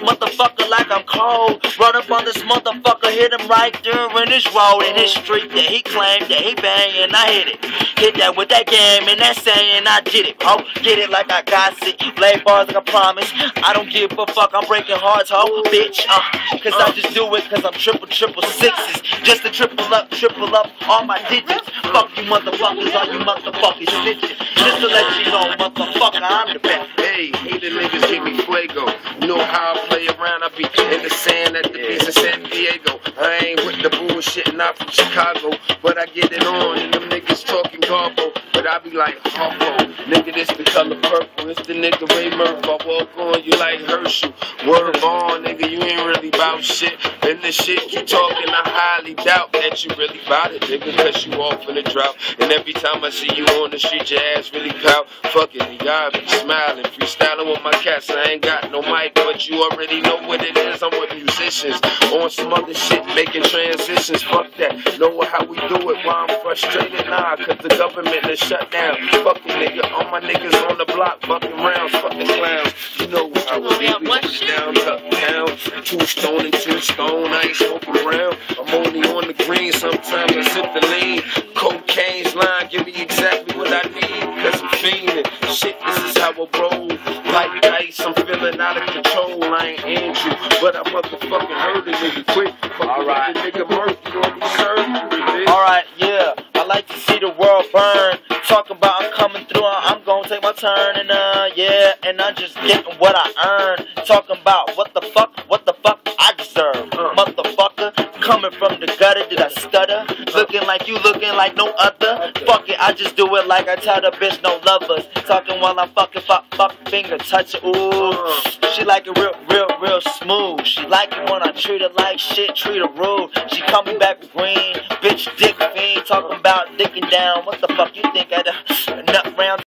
motherfucker like I'm cold. Run up on this motherfucker, hit him right there in his road, in his street that he claimed that he banged, and I hit it. Hit that with that game and that saying I did it, ho. Get it like I got it. Lay bars like I promised. I don't give a fuck, I'm breaking hearts, ho, bitch. Cause I just do it cause I'm triple sixes. Just to triple up all my digits. Fuck you motherfuckers, all you motherfucking snitches. Just to let you know, motherfucker, I'm the best. Hey, the niggas give me fuego. You know how I play around, I be in the sand at the beach in San Diego. I ain't with the bullshit, not from Chicago, but I get it on, and them niggas talking garble. But I be like, nigga, this the color purple, it's the nigga Ray Murph. I walk on you like Herschel. Word on, nigga, you ain't really bout shit. And the shit you talking, I highly doubt that you really bout it, nigga, cause you off in the drought. And every time I see you on the street, your ass really pout. Fuck it, nigga, I be smiling, freestyling with my cats. I ain't got no mic, but you already know what it is. I'm with musicians on some other shit, making transitions. Fuck that, know how we do it. Why I'm frustrated? Nah, cause the government is shut down. Fuck it, nigga, all my niggas on the block, fucking rounds, fucking clowns. You know how we do it, down, uptown. 2 stone and 2 stone, I ain't smoking around. I'm only on the green, sometimes I sip the lean. Cocaine's line, give me exactly what I need, cause I'm fiending. Shit, this is how I roll. Like ice, I'm feeling out of control. I ain't Andrew, but I motherfucking heard a nigga quick. Alright, nigga Murphy on me surgery. Alright, yeah, I like to see the world burn. Talking about I'm coming through, I'm gonna take my turn, and yeah, and I'm just getting what I earn. Talking about what the fuck I deserve. Motherfucker, coming from the gutter, did I stutter? Looking like you, looking like no other. Fuck it, I just do it like I tell the bitch no lovers. Talking while I'm fucking fuck finger touch it. Ooh, she like it real smooth. She like it when I treat her like shit, treat her rude. She call me back green, bitch dick fiend. Talking about dicking down. What the fuck you think I nut round